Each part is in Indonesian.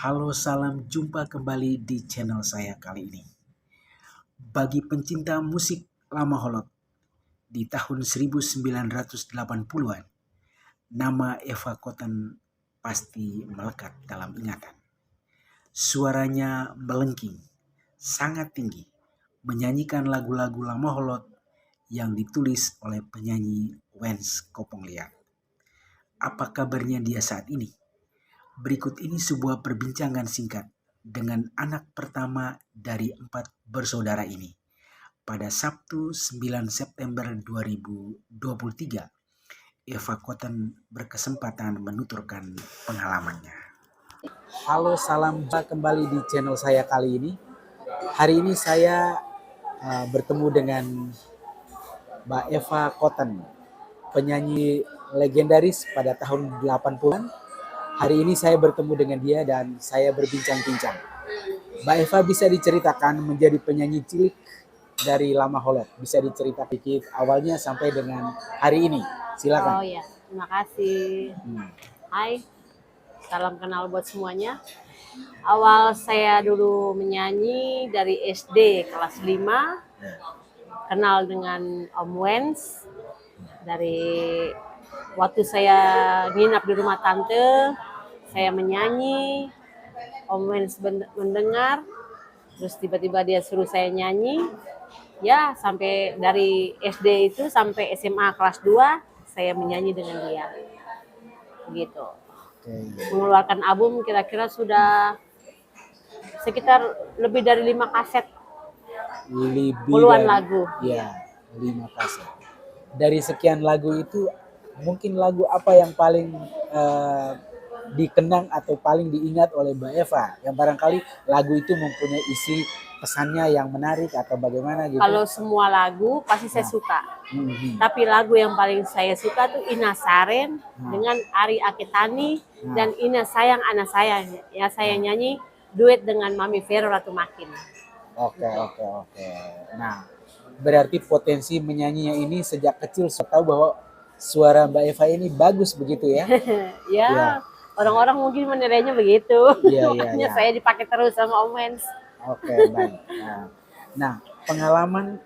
Halo, salam jumpa kembali di channel saya kali ini. Bagi pencinta musik lama holot di tahun 1980-an, nama Eva Cotton pasti melekat dalam ingatan. Suaranya melengking, sangat tinggi, menyanyikan lagu-lagu lama holot yang ditulis oleh penyanyi Wens Kopongliat. Apa kabarnya dia saat ini? Berikut ini sebuah perbincangan singkat dengan anak pertama dari 4 bersaudara ini. Pada Sabtu 9 September 2023, Eva Cotton berkesempatan menuturkan pengalamannya. Halo, salam jumpa kembali di channel saya kali ini. Hari ini saya bertemu dengan Mbak Eva Cotton, penyanyi legendaris pada tahun 80-an. Hari ini saya bertemu dengan dia dan saya berbincang-bincang. Mbak Eva, bisa diceritakan menjadi penyanyi cilik dari Lama Holot? Bisa diceritakan sedikit awalnya sampai dengan hari ini? Silakan. Oh ya, terima kasih. Hai, salam kenal buat semuanya. Awal saya dulu menyanyi dari SD kelas 5. Kenal dengan Om Wens. Dari waktu saya nginap di rumah tante, saya menyanyi. Om Wens mendengar, terus tiba-tiba dia suruh saya nyanyi. Ya, sampai dari SD itu sampai SMA kelas 2, saya menyanyi dengan dia. Gitu. Mengeluarkan album kira-kira sudah sekitar lebih dari 5 kaset. Puluhan lagu. Ya, 5 kaset. Dari sekian lagu itu, mungkin lagu apa yang paling dikenang atau paling diingat oleh Mbak Eva? Yang barangkali lagu itu mempunyai isi pesannya yang menarik atau bagaimana gitu? Kalau semua lagu pasti saya suka. Tapi lagu yang paling saya suka tuh Ina Saren dengan Ari Aketani dan Ina Sayang Ana Sayang. Ya, saya nyanyi duet dengan Mami Vero Ratu Makin. Oke. Nah, berarti potensi menyanyinya ini sejak kecil saya tahu bahwa suara Mbak Eva ini bagus begitu ya? Ya. Orang-orang mungkin menilainya begitu. Makanya saya dipakai terus sama Om Wens. Oke, baik. Nah, pengalaman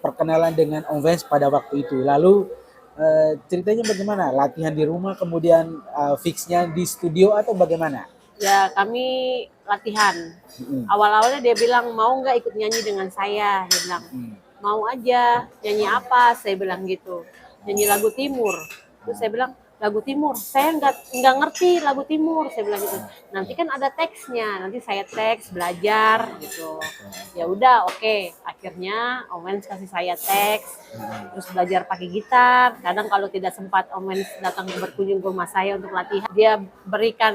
perkenalan dengan Om Wens pada waktu itu. Lalu ceritanya bagaimana? Latihan di rumah, kemudian fixnya di studio atau bagaimana? Ya, kami latihan. Awal-awalnya dia bilang, mau nggak ikut nyanyi dengan saya? Dia bilang, mau aja. Nyanyi apa? Saya bilang gitu. Nyanyi lagu Timur. Terus saya bilang, lagu Timur, saya nggak ngerti lagu Timur, saya bilang gitu. Nanti kan ada teksnya, nanti saya teks, belajar gitu. Ya udah, oke. Akhirnya Om Wens kasih saya teks, terus belajar pakai gitar. Kadang kalau tidak sempat Om Wens datang berkunjung ke rumah saya untuk latihan, dia berikan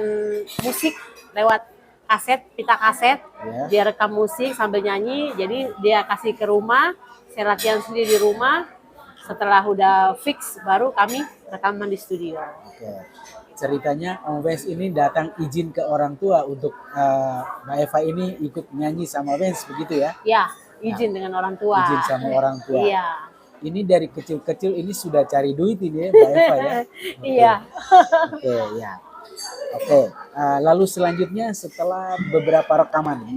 musik lewat kaset, pita kaset. Dia rekam musik sambil nyanyi, jadi dia kasih ke rumah, saya latihan sendiri di rumah. Setelah udah fix, baru kami rekaman di studio. Oke. Ceritanya Om Wens ini datang izin ke orang tua untuk Mbak Eva ini ikut nyanyi sama Wens, begitu ya? Ya, izin dengan orang tua. Izin sama orang tua. Iya. Ini dari kecil-kecil ini sudah cari duit ini ya Mbak Eva ya? Iya. Oke, ya. Oke, lalu selanjutnya setelah beberapa rekaman,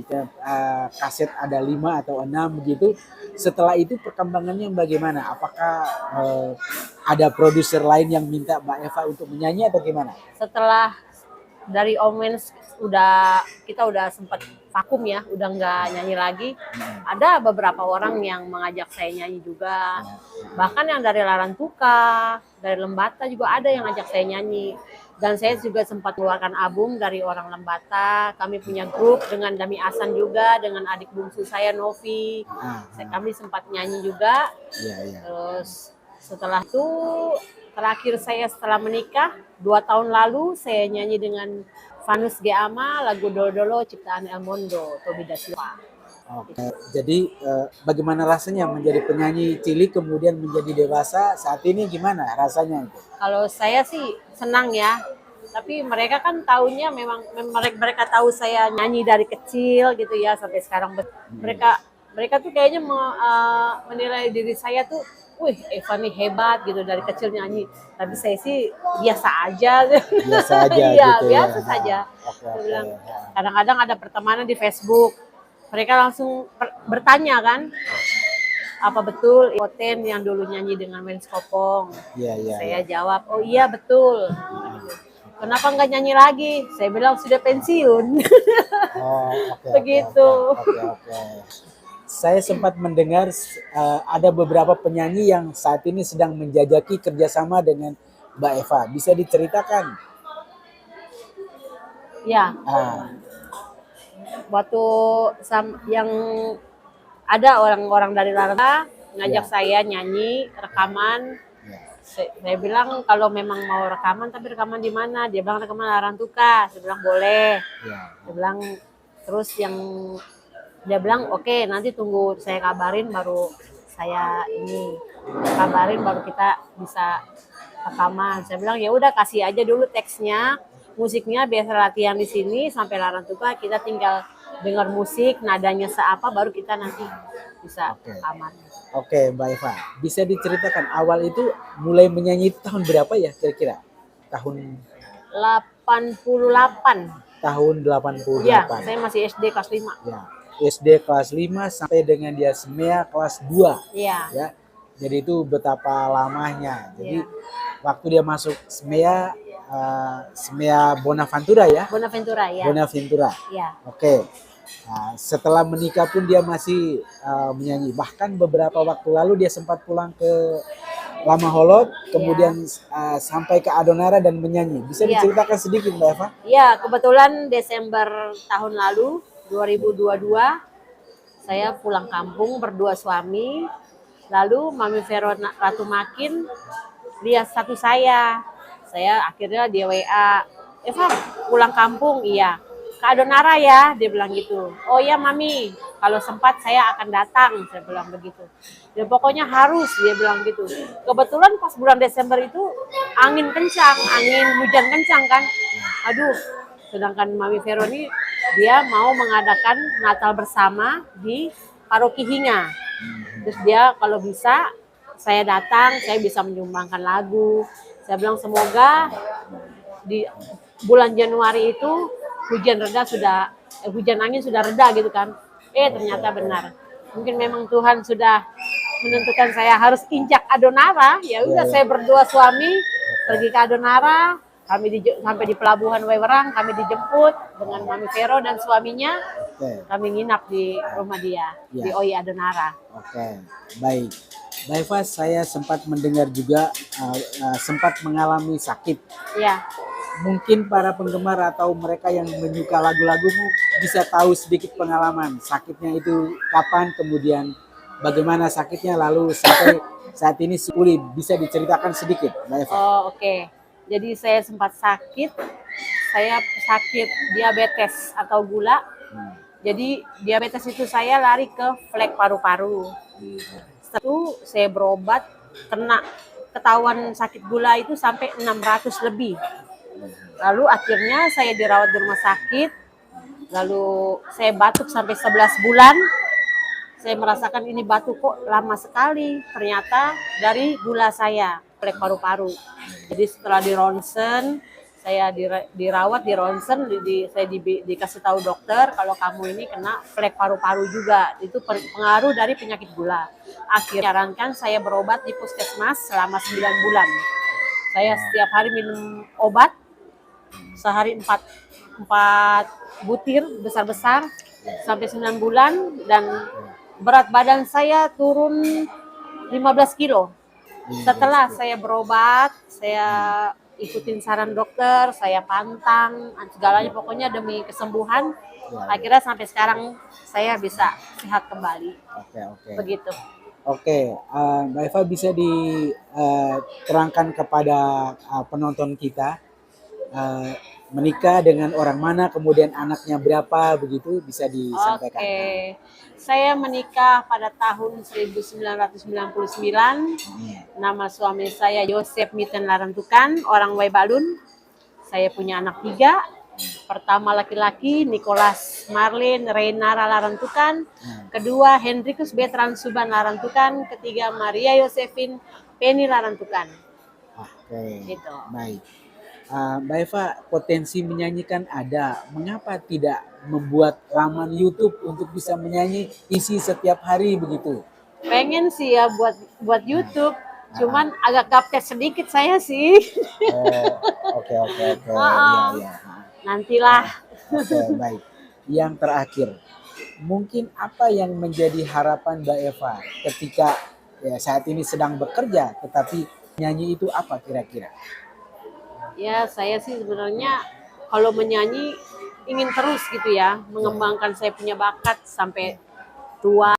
kaset ada 5 atau 6 begitu, setelah itu perkembangannya bagaimana? Apakah ada produser lain yang minta Mbak Eva untuk menyanyi atau gimana? Setelah dari Om Wens kita udah sempat vakum ya, udah nggak nyanyi lagi. Ada beberapa orang yang mengajak saya nyanyi juga. Bahkan yang dari Larantuka, dari Lembata juga ada yang ngajak saya nyanyi. Dan saya juga sempat mengeluarkan album dari orang Lembata. Kami punya grup dengan Dami Asan juga, dengan adik bungsu saya Novi. Kami sempat nyanyi juga. Terus setelah itu terakhir saya setelah menikah 2 tahun lalu saya nyanyi dengan Vanus Geama lagu Dodolo ciptaan El Mondo Tobi Da Silva. Oke. Jadi bagaimana rasanya menjadi penyanyi cilik kemudian menjadi dewasa saat ini, gimana rasanya itu? Kalau saya sih senang ya, tapi mereka kan tahunya memang mereka tahu saya nyanyi dari kecil gitu ya sampai sekarang. mereka tuh kayaknya menilai diri saya tuh, wih Eva nih hebat gitu dari kecil nyanyi. Tapi saya sih biasa aja. Biasa aja Iya, gitu ya. biasa saja. Oke, Saya oke. bilang, kadang-kadang ada pertemanan di Facebook. Mereka langsung bertanya kan, apa betul Ikoten yang dulu nyanyi dengan Melis Kopong? Iya, iya. Saya jawab, oh iya betul. Kenapa nggak nyanyi lagi? Saya bilang sudah pensiun. Oh, oke, Begitu. oke, oke. Saya sempat mendengar ada beberapa penyanyi yang saat ini sedang menjajaki kerjasama dengan Mbak Eva. Bisa diceritakan? Ya, Ah, waktu yang ada orang-orang dari Larang ngajak Ya. saya nyanyi rekaman. ya. Saya bilang kalau memang mau rekaman, tapi rekaman di mana? Dia bilang rekaman Larantuka. Saya bilang boleh. Ya. Dia bilang terus dia bilang oke, nanti tunggu saya kabarin baru saya ini kabarin baru kita bisa rekaman. Saya bilang ya udah kasih aja dulu teksnya, musiknya biasa latihan di sini sampai Larantuka kita tinggal dengar musik nadanya seapa baru kita nanti bisa Oke. rekaman. Oke, Mbak Eva. Bisa diceritakan awal itu mulai menyanyi itu tahun berapa ya kira-kira? Tahun 88. tahun 88. Iya, saya masih SD kelas 5. Ya. SD kelas 5 sampai dengan dia SMEA kelas 2. Iya. Ya. Jadi itu betapa lamanya. Jadi Iya. waktu dia masuk SMEA SMEA Bonaventura ya. Bonaventura ya. Bonaventura. Iya. Oke. Nah, setelah menikah pun dia masih menyanyi. Bahkan beberapa waktu lalu dia sempat pulang ke Lama Holot, kemudian sampai ke Adonara dan menyanyi. Bisa Iya. diceritakan sedikit, Mbak Eva? Iya, kebetulan Desember tahun lalu 2022 saya pulang kampung berdua suami. Lalu Mami Vero Ratu Makin lihat status saya. Saya akhirnya dia WA, Eva pulang kampung, iya. Ke Adonara ya, dia bilang gitu. Oh iya Mami, kalau sempat saya akan datang, saya bilang begitu. Dan pokoknya harus, dia bilang gitu. Kebetulan pas bulan Desember itu angin kencang, angin hujan kencang kan. Aduh, sedangkan Mami Vero ini dia mau mengadakan Natal bersama di Paroki Hinga. Terus dia kalau bisa saya datang, saya bisa menyumbangkan lagu. Saya bilang semoga di bulan Januari itu hujan angin sudah reda gitu kan. Ternyata benar. Mungkin memang Tuhan sudah menentukan saya harus injak Adonara. Ya udah saya berdua suami pergi ke Adonara. Kami sampai di pelabuhan Wewerang, kami dijemput dengan Mami Vero dan suaminya. Oke. Kami nginap di rumah dia di OI Adonara. Oke, baik. Mbak Eva, saya sempat mendengar juga sempat mengalami sakit. Iya. Mungkin para penggemar atau mereka yang menyuka lagu-lagumu bisa tahu sedikit pengalaman sakitnya itu kapan, kemudian bagaimana sakitnya, lalu sampai saat ini pulih. Bisa diceritakan sedikit, Mbak Eva? Oh, oke. Jadi saya sempat sakit. Saya sakit diabetes atau gula. Jadi diabetes itu saya lari ke flek paru-paru. Setelah itu saya berobat, ketahuan sakit gula itu sampai 600 lebih. Lalu akhirnya saya dirawat di rumah sakit. Lalu saya batuk sampai 11 bulan. Saya merasakan ini batuk kok lama sekali. Ternyata dari gula saya, flek paru-paru. Jadi setelah di ronsen, saya dirawat di ronsen, saya dikasih tahu dokter kalau kamu ini kena flek paru-paru juga. Itu pengaruh dari penyakit gula. Akhirnya sarankan saya berobat di puskesmas selama 9 bulan. Saya setiap hari minum obat, sehari 4 butir besar-besar sampai 9 bulan, dan berat badan saya turun 15 kilo. Setelah saya berobat, saya ikutin saran dokter, saya pantang, segalanya pokoknya demi kesembuhan. Akhirnya sampai sekarang saya bisa sehat kembali. Oke. Begitu. Oke, Mbak Eva bisa diterangkan kepada penonton kita menikah dengan orang mana, kemudian anaknya berapa, begitu bisa disampaikan. Oke. Saya menikah pada tahun 1999. Nama suami saya Yosef Miten Larantukan, orang Waibalun. Saya punya anak 3. Pertama laki-laki Nicholas Marlin Reynara Larantukan, kedua Hendrikus Betran Suban Larantukan, ketiga Maria Yosefin Penny Larantukan. Oke, Gitu. baik. Mbak Eva, potensi menyanyikan ada. Mengapa tidak membuat laman YouTube untuk bisa menyanyi isi setiap hari begitu? Pengen sih ya buat YouTube, cuman agak gaptek sedikit saya sih. Oke. Heeh. Iya. Nantilah. Oke, baik. Yang terakhir, mungkin apa yang menjadi harapan Mbak Eva ketika ya, saat ini sedang bekerja, tetapi nyanyi itu apa kira-kira? Ya saya sih sebenarnya kalau menyanyi ingin terus gitu ya, mengembangkan saya punya bakat sampai tua.